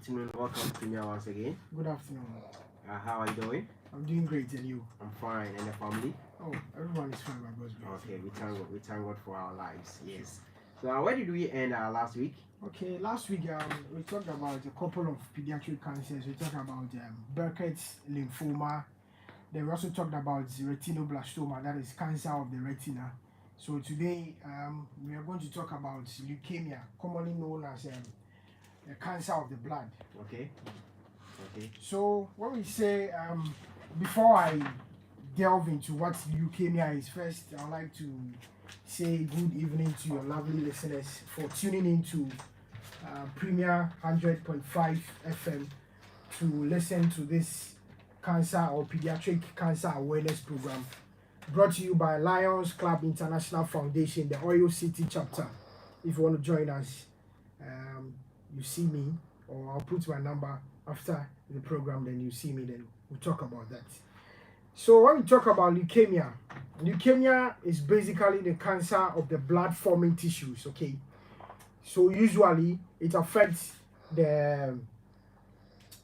afternoon. Welcome to me once again. Good afternoon. How are you doing? I'm doing great, and you? I'm fine. And the family? Oh, everyone is fine by God's grace. Okay, we thank God. We thank God for our lives. Yes. So, where did we end last week? Okay, last week we talked about a couple of pediatric cancers. We talked about Burkitt's lymphoma. Then we also talked about retinoblastoma, that is cancer of the retina. So today we are going to talk about leukemia, commonly known as the cancer of the blood. Okay. So when we say, before I delve into what leukemia is, first I'd like to say good evening to your lovely listeners for tuning into Premier 100.5 FM to listen to this cancer or pediatric cancer awareness program brought to you by Lions Club International Foundation, the Oyo City chapter. If you want to join us, you see me, or I'll put my number after the program, then you see me, then we'll talk about that. So when we talk about leukemia is basically the cancer of the blood forming tissues, okay? So usually it affects the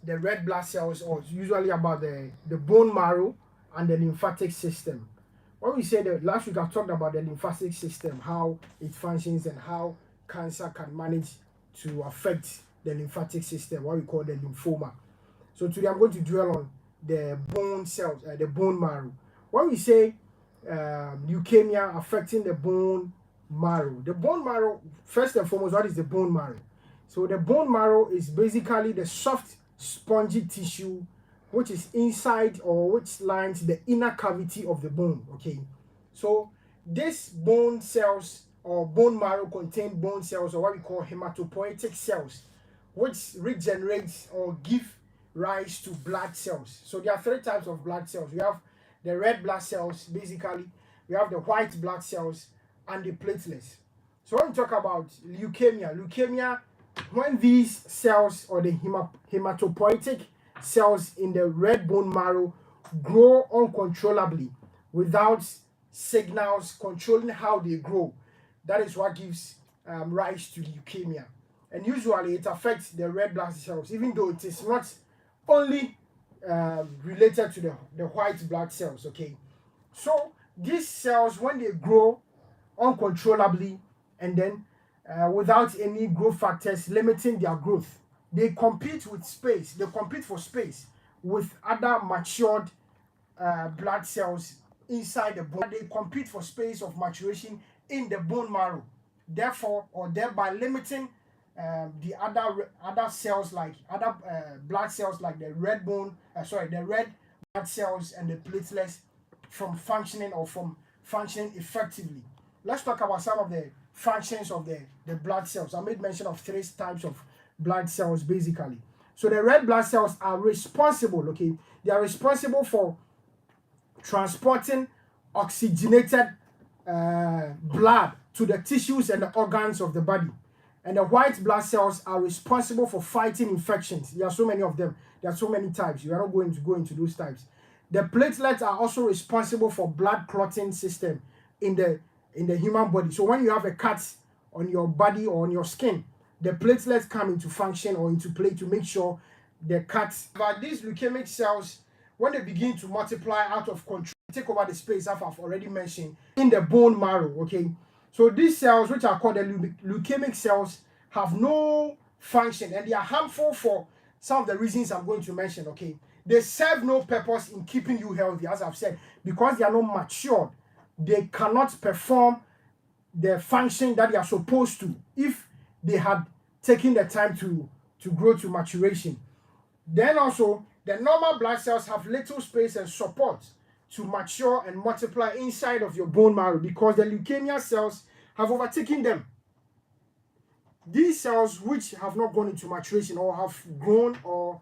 red blood cells, or usually about the bone marrow and the lymphatic system. When we say that, last week I talked about the lymphatic system, how it functions and how cancer can manage to affect the lymphatic system, what we call the lymphoma. So today I'm going to dwell on the bone cells, the bone marrow. When we say leukemia affecting the bone marrow, first and foremost, what is the bone marrow? So the bone marrow is basically the soft, spongy tissue which is inside or which lines the inner cavity of the bone, okay? So these bone cells or bone marrow contain bone cells, or what we call hematopoietic cells, which regenerate or give rise to blood cells. So there are three types of blood cells. We have the red blood cells, basically. We have the white blood cells and the platelets. So when we talk about leukemia, when these cells or the hematopoietic cells in the red bone marrow grow uncontrollably without signals controlling how they grow, that is what gives rise to leukemia. And usually it affects the red blood cells, even though it is not only related to the white blood cells, okay? So these cells, when they grow uncontrollably and then without any growth factors limiting their growth, they compete for space with other matured blood cells inside the bone. They compete for space of maturation in the bone marrow, thereby limiting the other cells, like other blood cells, like the red blood cells and the platelets from functioning effectively. Let's talk about some of the functions of the blood cells. I made mention of three types of blood cells basically. So the red blood cells are responsible, okay? They are responsible for transporting oxygenated blood to the tissues and the organs of the body. And the white blood cells are responsible for fighting infections. There are so many of them. There are so many types. We are not going to go into those types. The platelets are also responsible for blood clotting system in the human body. So when you have a cut on your body or on your skin, the platelets come into function or into play to make sure the cuts. But these leukemic cells, when they begin to multiply out of control, take over the space, as I've already mentioned, in the bone marrow, okay? So these cells, which are called the leukemic cells, have no function, and they are harmful for some of the reasons I'm going to mention, okay? They serve no purpose in keeping you healthy, as I've said, because they are not matured. They cannot perform the function that they are supposed to if they had taken the time to grow to maturation. Then also, the normal blood cells have little space and support to mature and multiply inside of your bone marrow because the leukemia cells have overtaken them. These cells which have not gone into maturation or have grown or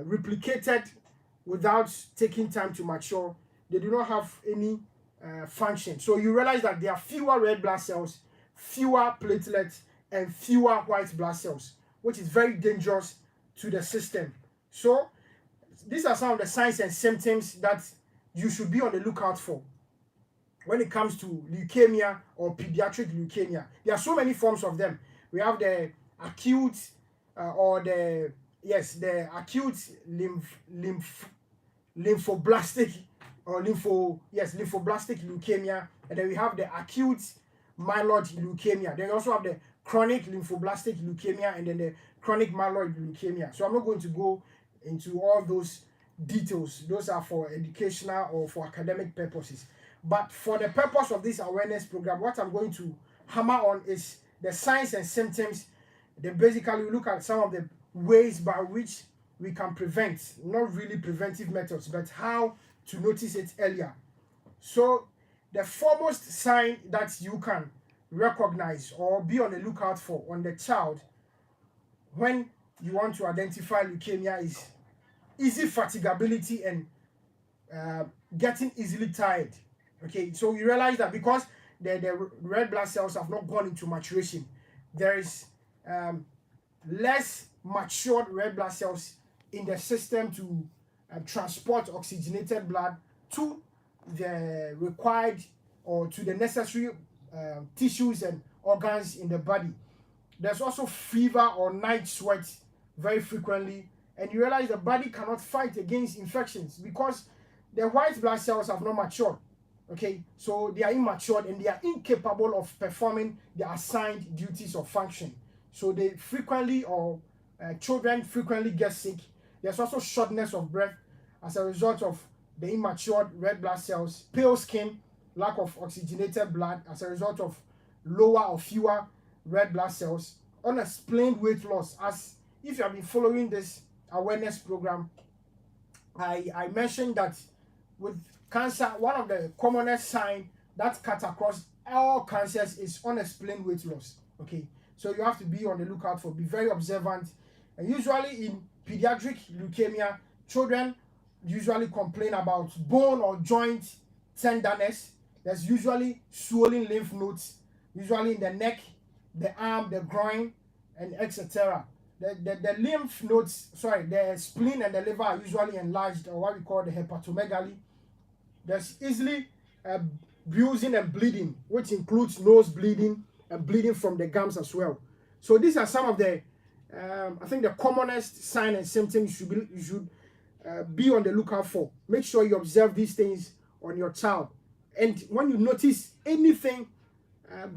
replicated without taking time to mature, they do not have any function. So you realize that there are fewer red blood cells, fewer platelets, and fewer white blood cells, which is very dangerous to the system. So these are some of the signs and symptoms that you should be on the lookout for when it comes to leukemia or pediatric leukemia. There are so many forms of them. We have the acute or the acute lymphoblastic lymphoblastic leukemia, and then we have the acute myeloid leukemia. Then we also have the chronic lymphoblastic leukemia and then the chronic myeloid leukemia. So I'm not going to go into all those details. Those are for educational or for academic purposes. But for the purpose of this awareness program, what I'm going to hammer on is the signs and symptoms. Then basically we look at some of the ways by which we can prevent, not really preventive methods, but how to notice it earlier. So the foremost sign that you can recognize or be on the lookout for on the child when you want to identify leukemia is easy fatigability and getting easily tired. Okay, so you realize that because the red blood cells have not gone into maturation, there is less matured red blood cells in the system to transport oxygenated blood to the required or to the necessary tissues and organs in the body. There's also fever or night sweat very frequently, and you realize the body cannot fight against infections because the white blood cells have not matured. Okay, so they are immature and they are incapable of performing the assigned duties or function. So they frequently, or children frequently get sick. There's also shortness of breath as a result of the immature red blood cells, pale skin, lack of oxygenated blood as a result of lower or fewer red blood cells, unexplained weight loss. As if you have been following this awareness program, I mentioned that with cancer, one of the commonest signs that cut across all cancers is unexplained weight loss. Okay, so you have to be on the lookout for, be very observant. And usually in pediatric leukemia, children usually complain about bone or joint tenderness. There's usually swollen lymph nodes, usually in the neck, the arm, the groin, and etc. The lymph nodes, the spleen and the liver are usually enlarged, or what we call the hepatomegaly. There's easily bruising and bleeding, which includes nose bleeding and bleeding from the gums as well. So these are some of the, I think, the commonest signs and symptoms you should be on the lookout for. Make sure you observe these things on your child. And when you notice anything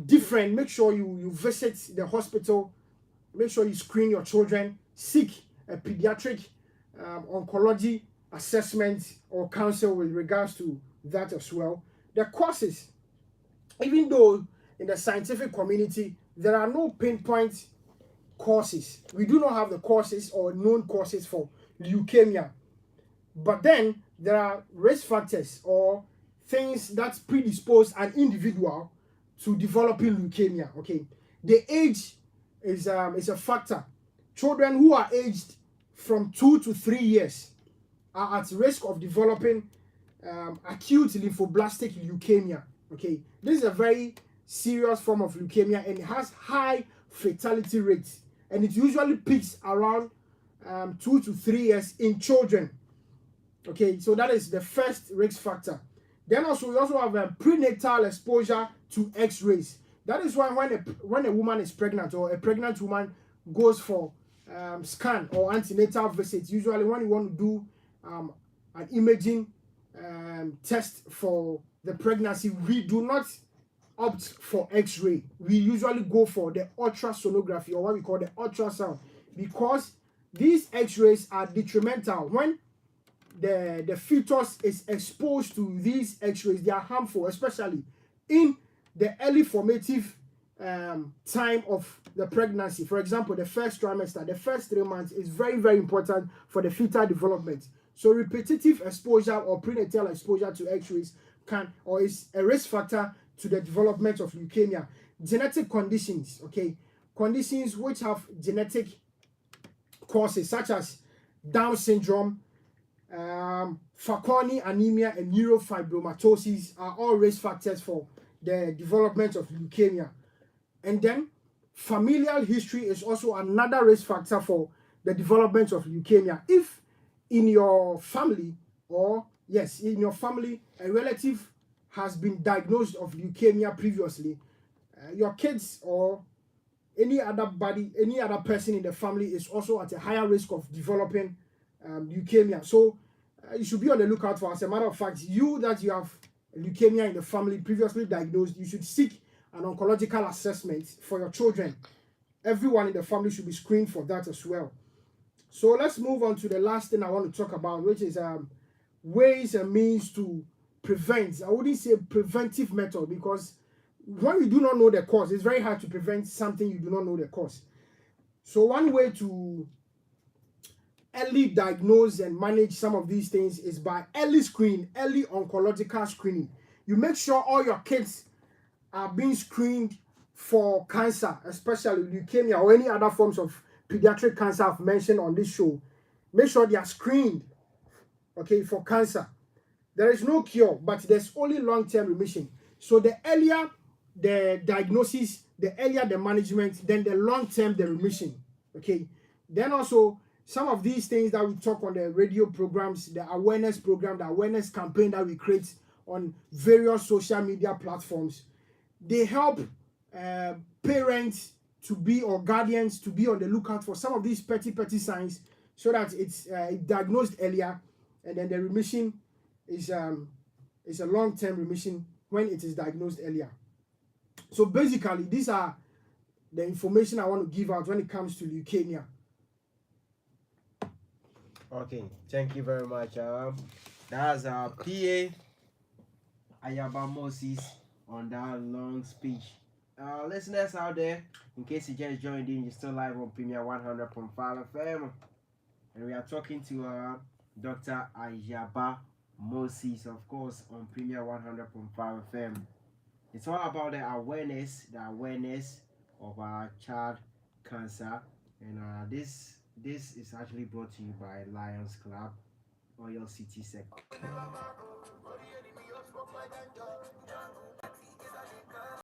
different, make sure you visit the hospital. Make sure you screen your children. Seek a pediatric oncology assessment or counsel with regards to that as well. The causes, even though in the scientific community there are no pinpoint causes, we do not have the causes or known causes for leukemia, but then there are risk factors or things that predispose an individual to developing leukemia. Okay, the age is a factor. Children who are aged from 2 to 3 years are at risk of developing acute lymphoblastic leukemia. Okay, this is a very serious form of leukemia and it has high fatality rates, and it usually peaks around 2 to 3 years in children. Okay, so that is the first risk factor. Then also we also have prenatal exposure to X-rays. That is why when a woman is pregnant or a pregnant woman goes for scan or antenatal visits, usually when you want to do an imaging test for the pregnancy, we do not opt for X-ray. We usually go for the ultrasonography, or what we call the ultrasound, because these X-rays are detrimental. When the fetus is exposed to these X-rays, they are harmful, especially in the early formative time of the pregnancy. For example, the first trimester, the first 3 months is very, very important for the fetal development. So repetitive exposure or prenatal exposure to X-rays is a risk factor to the development of leukemia. Genetic conditions, okay, conditions which have genetic causes such as Down syndrome, Fanconi anemia, and neurofibromatosis are all risk factors for the development of leukemia. And then familial history is also another risk factor for the development of leukemia. If in your family, a relative has been diagnosed of leukemia previously, your kids or any other person in the family is also at a higher risk of developing leukemia. So you should be on the lookout for. As a matter of fact, you that you have leukemia in the family previously diagnosed, you should seek an oncological assessment for your children. Everyone in the family should be screened for that as well. So let's move on to the last thing I want to talk about, which is ways and means to prevent. I wouldn't say preventive method, because when you do not know the cause, it's very hard to prevent something you do not know the cause. So one way to early diagnose and manage some of these things is by early screening, early oncological screening. You make sure all your kids are being screened for cancer, especially leukemia or any other forms of pediatric cancer I've mentioned on this show. Make sure they are screened, okay, for cancer. There is no cure, but there's only long-term remission. So the earlier the diagnosis, the earlier the management, then the long-term the remission. Okay. Then also some of these things that we talk on the radio programs, the awareness program, the awareness campaign that we create on various social media platforms, they help parents to be, or guardians to be on the lookout for some of these petty signs, so that it's diagnosed earlier, and then the remission is a long-term remission when it is diagnosed earlier. So basically, these are the information I want to give out when it comes to leukemia. Okay, thank you very much. That's our PA Ayaba Moses on that long speech. Listeners out there, in case you just joined in, you're still live on Premier 100.5 FM, and we are talking to Dr. Ayaba Moses, of course, on Premier 100.5 FM. It's all about the awareness of child cancer, and this is actually brought to you by Lions Club, Oil City Sector.